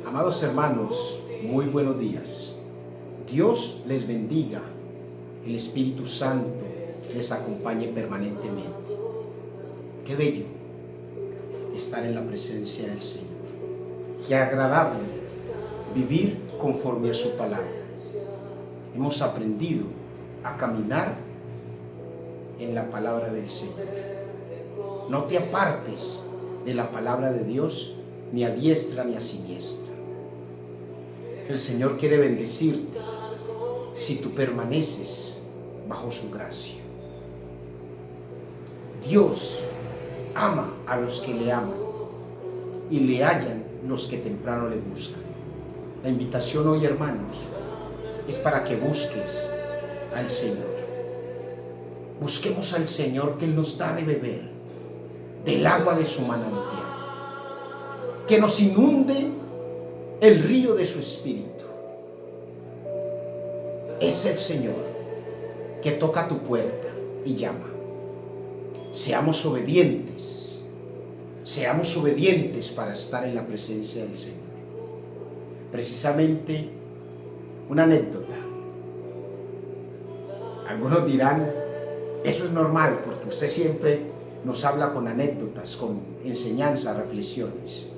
Amados hermanos, muy buenos días. Dios les bendiga. El Espíritu Santo les acompañe permanentemente. Qué bello estar en la presencia del Señor. Qué agradable vivir conforme a su palabra. Hemos aprendido a caminar en la palabra del Señor. No te apartes de la palabra de Dios, ni a diestra ni a siniestra. El Señor quiere bendecirte si tú permaneces bajo su gracia. Dios ama a los que le aman y le hallan los que temprano le buscan. La invitación hoy, hermanos, es para que busques al Señor. Busquemos al Señor, que Él nos da de beber del agua de su manantial, que nos inunde el río de su Espíritu. Es el Señor que toca tu puerta y llama. Seamos obedientes para estar en la presencia del Señor. Precisamente una anécdota. Algunos dirán, eso es normal, porque usted siempre nos habla con anécdotas, con enseñanzas, reflexiones.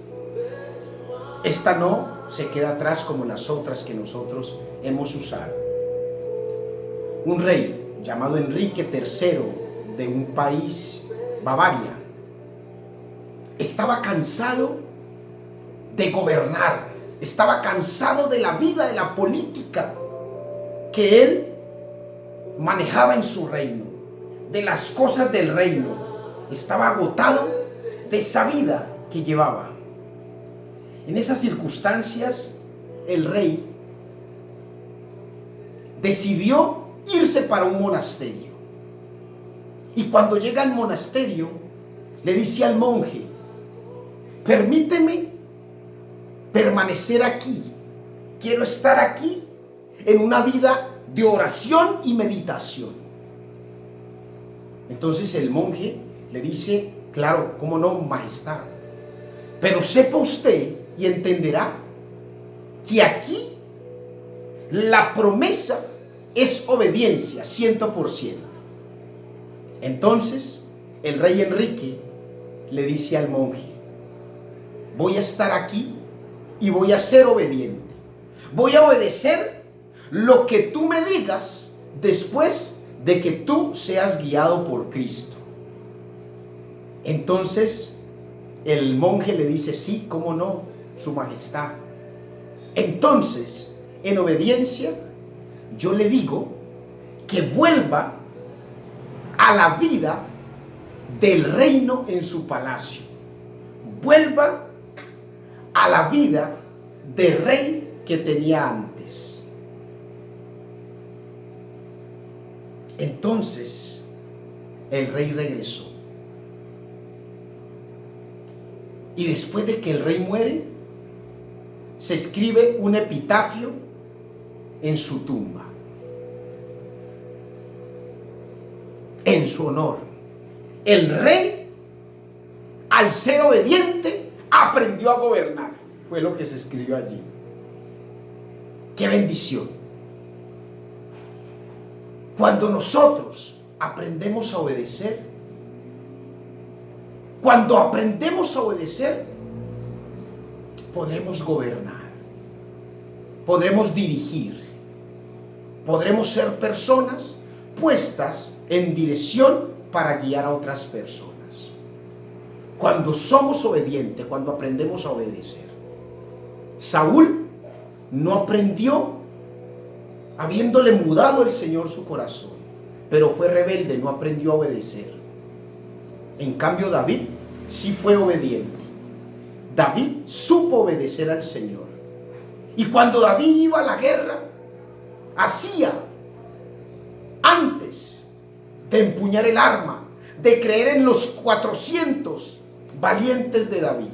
Esta no se queda atrás como las otras que nosotros hemos usado. Un rey llamado Enrique III, de un país, Bavaria, estaba cansado de gobernar, estaba cansado de la vida, de la política que él manejaba en su reino, de las cosas del reino. Estaba agotado de esa vida que llevaba. En esas circunstancias, el rey decidió irse para un monasterio. Y cuando llega al monasterio, le dice al monje: permíteme permanecer aquí. Quiero estar aquí en una vida de oración y meditación. Entonces el monje le dice: claro, cómo no, majestad. Pero sepa usted y entenderá que aquí la promesa es obediencia 100%. Entonces el rey Enrique le dice al monje: voy a estar aquí y voy a ser obediente. Voy a obedecer lo que tú me digas después de que tú seas guiado por Cristo. Entonces el monje le dice: sí, cómo no, su majestad. Entonces, en obediencia, yo le digo que vuelva a la vida del reino en su palacio. Vuelva a la vida de rey que tenía antes. Entonces, el rey regresó. Y después de que el rey muere, se escribe un epitafio en su tumba, en su honor. El rey, al ser obediente, aprendió a gobernar. Fue lo que se escribió allí. ¡Qué bendición! Cuando nosotros aprendemos a obedecer, podremos gobernar, podremos dirigir, podremos ser personas puestas en dirección para guiar a otras personas. Cuando somos obedientes, cuando aprendemos a obedecer. Saúl no aprendió habiéndole mudado el Señor su corazón, pero fue rebelde, no aprendió a obedecer. En cambio, David sí fue obediente. David supo obedecer al Señor. Y cuando David iba a la guerra, hacía, antes de empuñar el arma, de creer en los 400 valientes de David.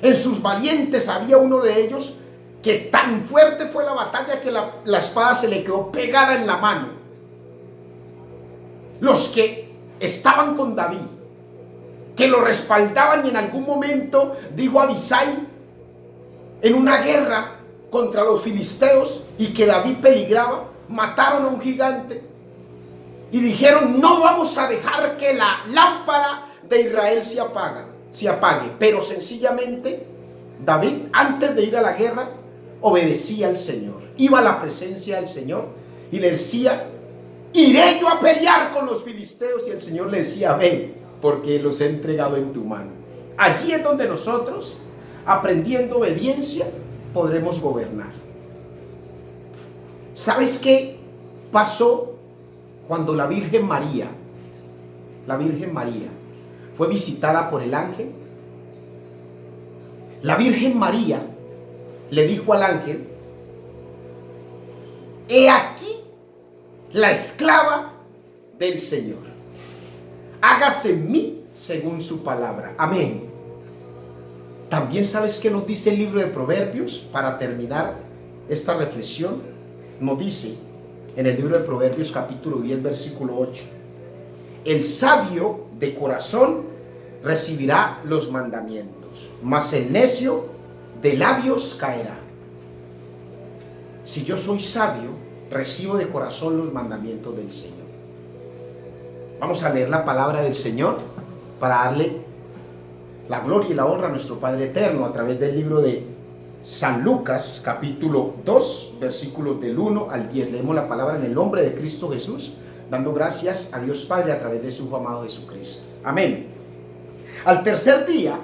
En sus valientes había uno de ellos que tan fuerte fue la batalla que la espada se le quedó pegada en la mano. Los que estaban con David, que lo respaldaban, y en algún momento dijo Abisai: en una guerra contra los filisteos y que David peligraba, mataron a un gigante y dijeron: no vamos a dejar que la lámpara de Israel se apague. Pero sencillamente David, antes de ir a la guerra, obedecía al Señor, iba a la presencia del Señor y le decía: iré yo a pelear con los filisteos. Y el Señor le decía: ven, porque los he entregado en tu mano. Allí es donde nosotros, aprendiendo obediencia, podremos gobernar. ¿Sabes qué pasó cuando la Virgen María fue visitada por el ángel? La Virgen María le dijo al ángel: he aquí la esclava del Señor, hágase en mí según su palabra. Amén. También, ¿sabes qué nos dice el libro de Proverbios? Para terminar esta reflexión, nos dice en el libro de Proverbios capítulo 10 versículo 8: el sabio de corazón recibirá los mandamientos, mas el necio de labios caerá. Si yo soy sabio, recibo de corazón los mandamientos del Señor. Vamos a leer la palabra del Señor para darle la gloria y la honra a nuestro Padre Eterno a través del libro de San Lucas, capítulo 2, versículos del 1 al 10. Leemos la palabra en el nombre de Cristo Jesús, dando gracias a Dios Padre a través de su Hijo amado Jesucristo. Amén. Al tercer día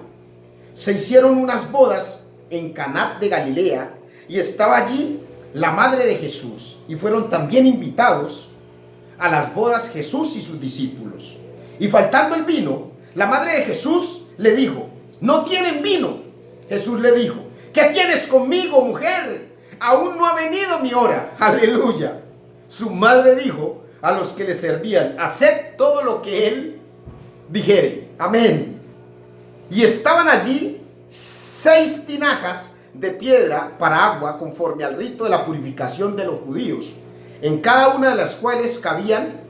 se hicieron unas bodas en Caná de Galilea, y estaba allí la madre de Jesús, y fueron también invitados a las bodas Jesús y sus discípulos. Y faltando el vino, la madre de Jesús le dijo: no tienen vino. Jesús le dijo: ¿qué tienes conmigo, mujer? Aún no ha venido mi hora. Aleluya. Su madre dijo a los que le servían: haced todo lo que él dijere. Amén. Y estaban allí 6 tinajas de piedra para agua, conforme al rito de la purificación de los judíos, en cada una de las cuales cabían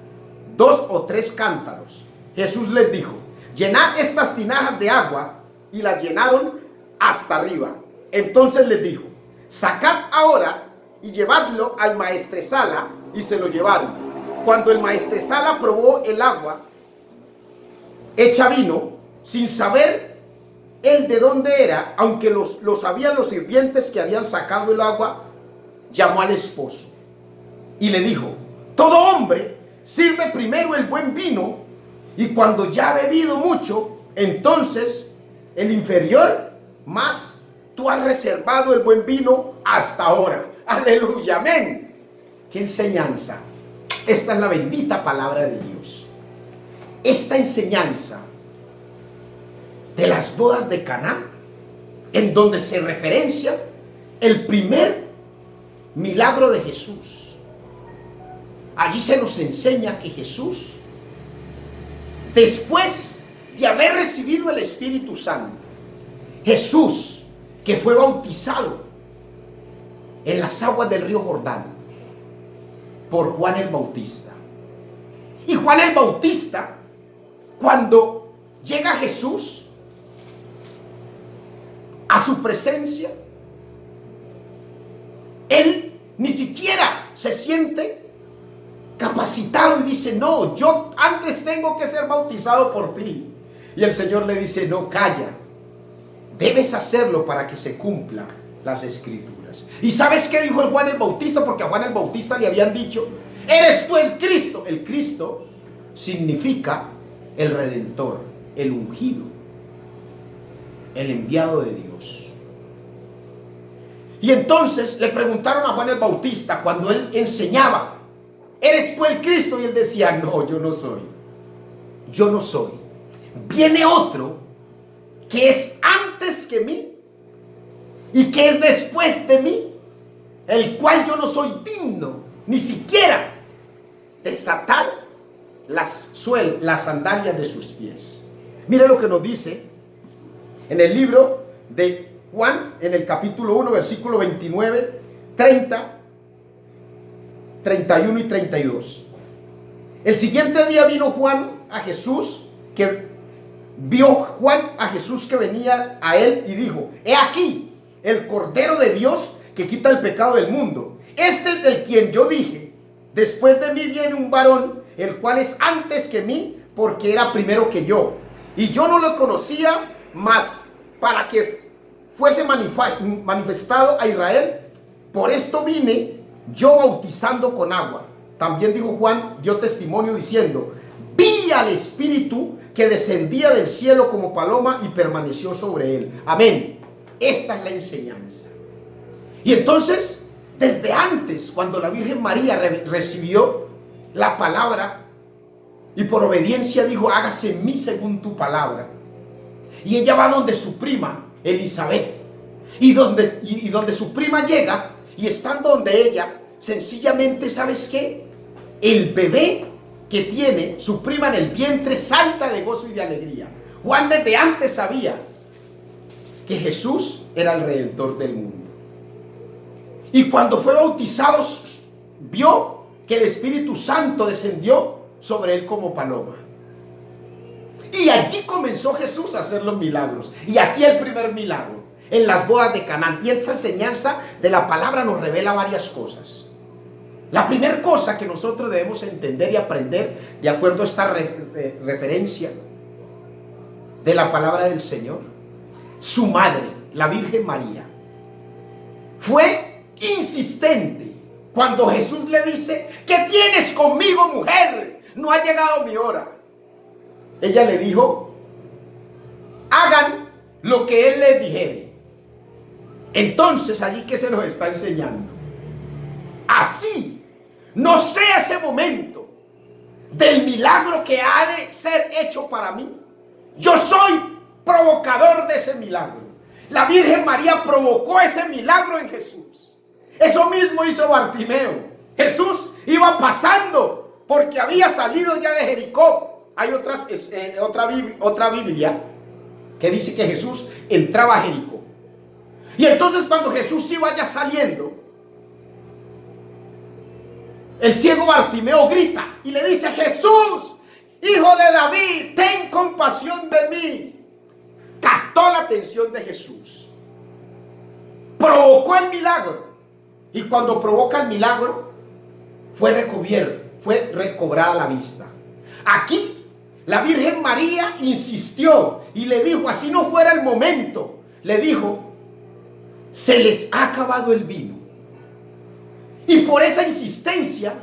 2 o 3 cántaros. Jesús les dijo: llenad estas tinajas de agua, y las llenaron hasta arriba. Entonces les dijo: sacad ahora y llevadlo al maestresala, y se lo llevaron. Cuando el maestresala probó el agua hecha vino, sin saber él de dónde era, aunque lo sabían los sirvientes que habían sacado el agua, llamó al esposo y le dijo: todo hombre sirve primero el buen vino, y cuando ya ha bebido mucho, entonces el inferior, mas tú has reservado el buen vino hasta ahora. Aleluya, amén. ¿Qué enseñanza? Esta es la bendita palabra de Dios. Esta enseñanza de las bodas de Caná, en donde se referencia el primer milagro de Jesús. Allí se nos enseña que Jesús, después de haber recibido el Espíritu Santo, Jesús, que fue bautizado en las aguas del río Jordán por Juan el Bautista. Y Juan el Bautista, cuando llega Jesús a su presencia, él ni siquiera se siente capacitado y dice: no, yo antes tengo que ser bautizado por ti. Y el Señor le dice: no, calla, debes hacerlo para que se cumplan las Escrituras. ¿Y sabes qué dijo el Juan el Bautista? Porque a Juan el Bautista le habían dicho: eres tú el Cristo. El Cristo significa el Redentor, el ungido, el enviado de Dios. Y entonces le preguntaron a Juan el Bautista, cuando él enseñaba: ¿eres tú el Cristo? Y él decía: no, yo no soy. Yo no soy. Viene otro que es antes que mí y que es después de mí, el cual yo no soy digno ni siquiera desatar las sandalias de sus pies. Mire lo que nos dice en el libro de Juan, en el capítulo 1, versículo 29, 30, 31 y 32. El siguiente día vino Juan a Jesús, que vio Juan a Jesús que venía a él, y dijo: he aquí el Cordero de Dios que quita el pecado del mundo. Este es del quien yo dije, después de mí viene un varón, el cual es antes que mí, porque era primero que yo. Y yo no lo conocía, mas para que fuese manifestado a Israel, por esto vine yo bautizando con agua. También dijo Juan, dio testimonio diciendo, vi al Espíritu que descendía del cielo como paloma y permaneció sobre él. Amén. Esta es la enseñanza. Y entonces, desde antes, cuando la Virgen María recibió la palabra y por obediencia dijo, hágase en mí según tu palabra. Y ella va donde su prima, Elizabeth. Y donde su prima llega, y estando donde ella, sencillamente, ¿sabes qué? El bebé que tiene su prima en el vientre salta de gozo y de alegría. Juan desde antes sabía que Jesús era el Redentor del mundo. Y cuando fue bautizado, vio que el Espíritu Santo descendió sobre él como paloma. Y allí comenzó Jesús a hacer los milagros. Y aquí el primer milagro, en las bodas de Caná. Y esta enseñanza de la palabra nos revela varias cosas. La primera cosa que nosotros debemos entender y aprender, de acuerdo a esta referencia de la palabra del Señor, su madre, la Virgen María, fue insistente cuando Jesús le dice, ¿qué tienes conmigo, mujer? No ha llegado mi hora. Ella le dijo, hagan lo que Él les dijere. Entonces, allí que se nos está enseñando, así no sea ese momento del milagro que ha de ser hecho para mí, yo soy provocador de ese milagro. La Virgen María provocó ese milagro en Jesús. Eso mismo hizo Bartimeo. Jesús iba pasando porque había salido ya de Jericó. Hay otra Biblia que dice que Jesús entraba a Jericó. Y entonces cuando Jesús iba ya saliendo, el ciego Bartimeo grita y le dice, Jesús, hijo de David, ten compasión de mí. Captó la atención de Jesús. Provocó el milagro. Y cuando provoca el milagro, fue recobrada la vista. Aquí, la Virgen María insistió y le dijo, así no fuera el momento, le dijo, se les ha acabado el vino. Y por esa insistencia,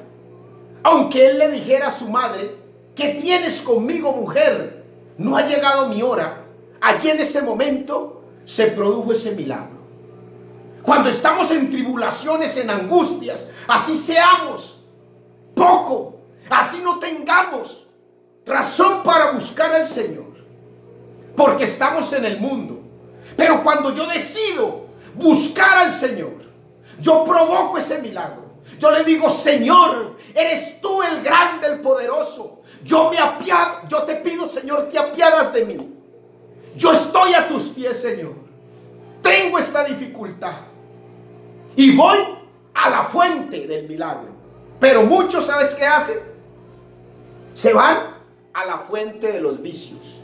aunque él le dijera a su madre, ¿qué tienes conmigo, mujer? No ha llegado mi hora. Allí en ese momento se produjo ese milagro. Cuando estamos en tribulaciones, en angustias, así seamos poco, así no tengamos razón para buscar al Señor, porque estamos en el mundo. Pero cuando yo decido buscar al Señor, yo provoco ese milagro. Yo le digo, Señor, eres tú el grande, el poderoso. Yo te pido, Señor, te apiadas de mí. Yo estoy a tus pies, Señor. Tengo esta dificultad. Y voy a la fuente del milagro. Pero muchos, ¿sabes qué hacen? Se van a la fuente de los vicios,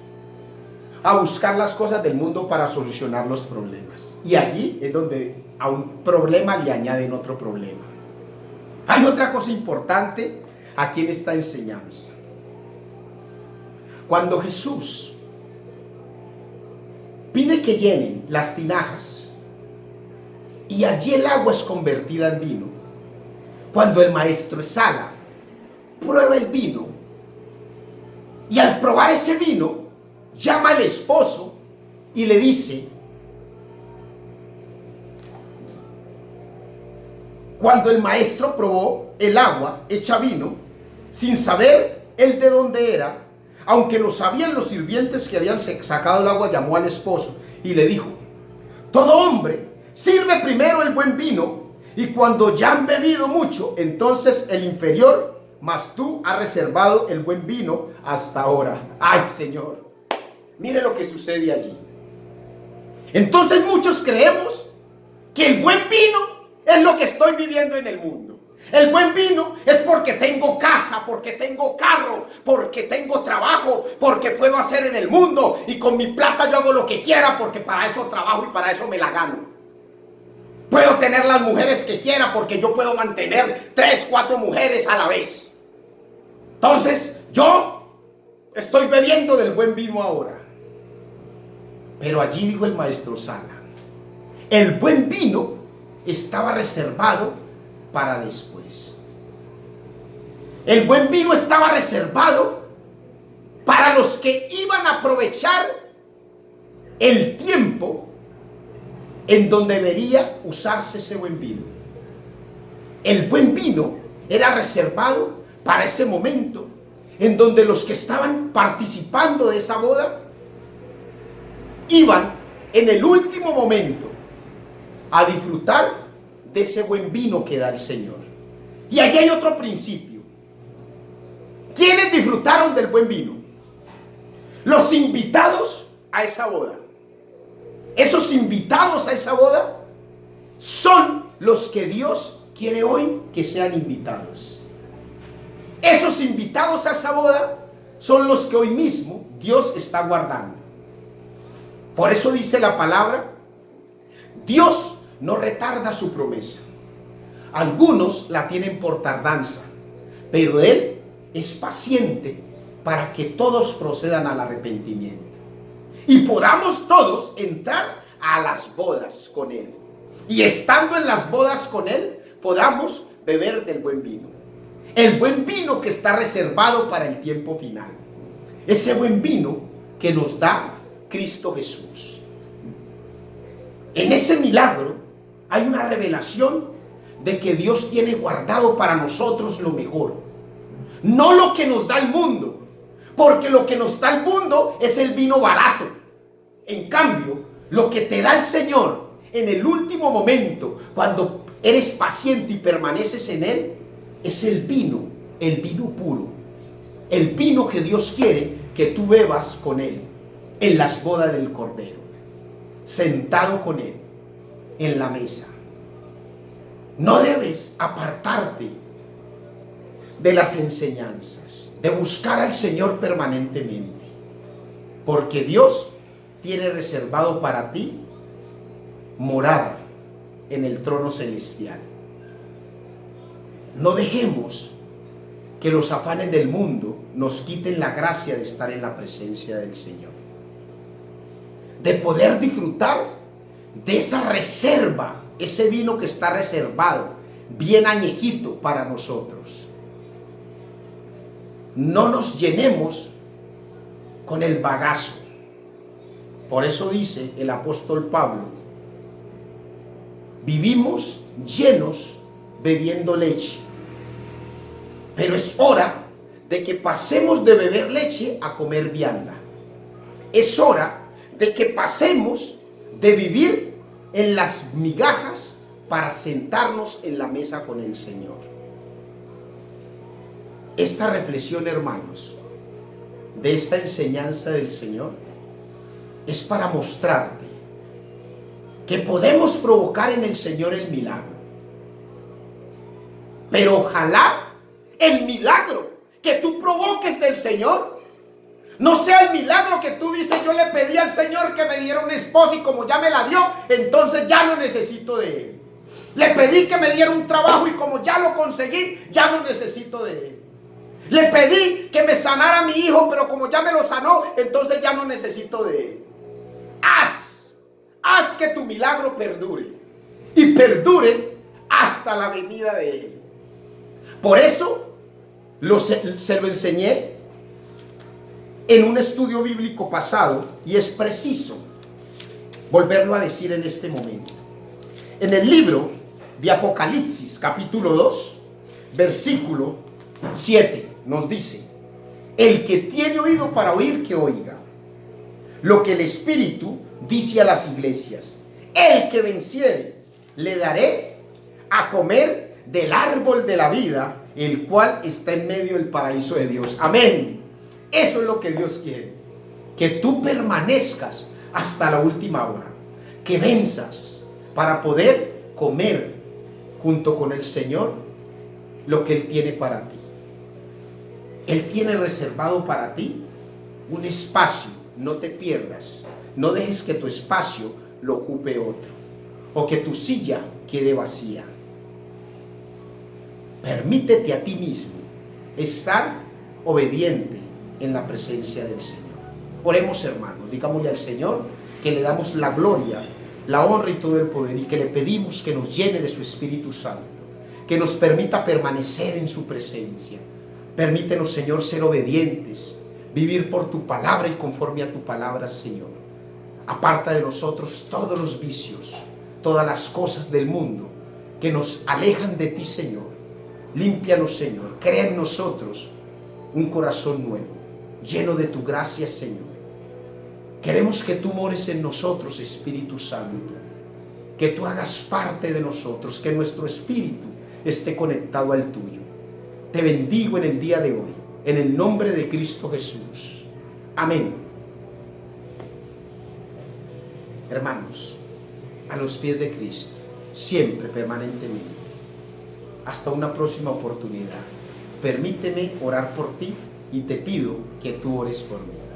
a buscar las cosas del mundo para solucionar los problemas. Y allí es donde a un problema le añaden otro problema. Hay otra cosa importante aquí en esta enseñanza. Cuando Jesús pide que llenen las tinajas y allí el agua es convertida en vino, cuando el maestro Esala prueba el vino y al probar ese vino llama al esposo y le dice, cuando el maestro probó el agua hecha vino, sin saber él de dónde era, aunque lo sabían los sirvientes que habían sacado el agua, llamó al esposo y le dijo, todo hombre sirve primero el buen vino, y cuando ya han bebido mucho, entonces el inferior, mas tú has reservado el buen vino hasta ahora. Ay, Señor, mire lo que sucede allí. Entonces muchos creemos que el buen vino es lo que estoy viviendo en el mundo. El buen vino es porque tengo casa, porque tengo carro, porque tengo trabajo, porque puedo hacer en el mundo y con mi plata yo hago lo que quiera porque para eso trabajo y para eso me la gano. Puedo tener las mujeres que quiera porque yo puedo mantener 3, 4 mujeres a la vez. Entonces yo estoy bebiendo del buen vino ahora. Pero allí dijo el maestro Sala, el buen vino estaba reservado para después. El buen vino estaba reservado para los que iban a aprovechar el tiempo en donde debería usarse ese buen vino. El buen vino era reservado para ese momento en donde los que estaban participando de esa boda iban en el último momento a disfrutar de ese buen vino que da el Señor. Y aquí hay otro principio. ¿Quiénes disfrutaron del buen vino? Los invitados a esa boda. Esos invitados a esa boda son los que Dios quiere hoy que sean invitados. Esos invitados a esa boda son los que hoy mismo Dios está guardando. Por eso dice la palabra, Dios no retarda su promesa. Algunos la tienen por tardanza, pero Él es paciente para que todos procedan al arrepentimiento y podamos todos entrar a las bodas con Él. Y estando en las bodas con Él, podamos beber del buen vino. El buen vino que está reservado para el tiempo final. Ese buen vino que nos da Cristo Jesús. En ese milagro hay una revelación de que Dios tiene guardado para nosotros lo mejor. No lo que nos da el mundo, porque lo que nos da el mundo es el vino barato. En cambio, lo que te da el Señor en el último momento, cuando eres paciente y permaneces en Él, es el vino puro. El vino que Dios quiere que tú bebas con Él en las bodas del Cordero, sentado con Él en la mesa. No debes apartarte de las enseñanzas, de buscar al Señor permanentemente, porque Dios tiene reservado para ti morada en el trono celestial. No dejemos que los afanes del mundo nos quiten la gracia de estar en la presencia del Señor, de poder disfrutar de esa reserva, ese vino que está reservado, bien añejito para nosotros. No nos llenemos con el bagazo. Por eso dice el apóstol Pablo, vivimos llenos bebiendo leche, pero es hora de que pasemos de beber leche a comer vianda. Es hora de que pasemos de vivir en las migajas para sentarnos en la mesa con el Señor. Esta reflexión, hermanos, de esta enseñanza del Señor es para mostrarte que podemos provocar en el Señor el milagro, pero ojalá el milagro que tú provoques del Señor no sea el milagro que tú dices, yo le pedí al Señor que me diera una esposa y como ya me la dio, entonces ya no necesito de Él. Le pedí que me diera un trabajo y como ya lo conseguí, ya no necesito de Él. Le pedí que me sanara a mi hijo, pero como ya me lo sanó, entonces ya no necesito de Él. Haz que tu milagro perdure y perdure hasta la venida de Él. Por eso se lo enseñé en un estudio bíblico pasado y es preciso volverlo a decir en este momento. En el libro de Apocalipsis, capítulo 2, versículo 7, nos dice: el que tiene oído para oír, que oiga lo que el Espíritu dice a las iglesias. El que venciere, le daré a comer del árbol de la vida, el cual está en medio del paraíso de Dios. Amén. Eso es lo que Dios quiere, que tú permanezcas hasta la última hora, que venzas para poder comer junto con el Señor lo que Él tiene para ti. Él tiene reservado para ti un espacio. No te pierdas, no dejes que tu espacio lo ocupe otro, o que tu silla quede vacía. Permítete a ti mismo estar obediente en la presencia del Señor. Oremos, hermanos, digámosle al Señor que le damos la gloria, la honra y todo el poder, y que le pedimos que nos llene de su Espíritu Santo, que nos permita permanecer en su presencia. Permítenos, Señor, ser obedientes, vivir por tu palabra y conforme a tu palabra, Señor. Aparta de nosotros todos los vicios, todas las cosas del mundo que nos alejan de ti, Señor. Límpianos, Señor. Crea en nosotros un corazón nuevo, lleno de tu gracia, Señor. Queremos que tú mores en nosotros, Espíritu Santo. Que tú hagas parte de nosotros, que nuestro espíritu esté conectado al tuyo. Te bendigo en el día de hoy, en el nombre de Cristo Jesús. Amén. Hermanos, a los pies de Cristo, siempre, permanentemente. Hasta una próxima oportunidad. Permíteme orar por ti y te pido que tú ores por mí.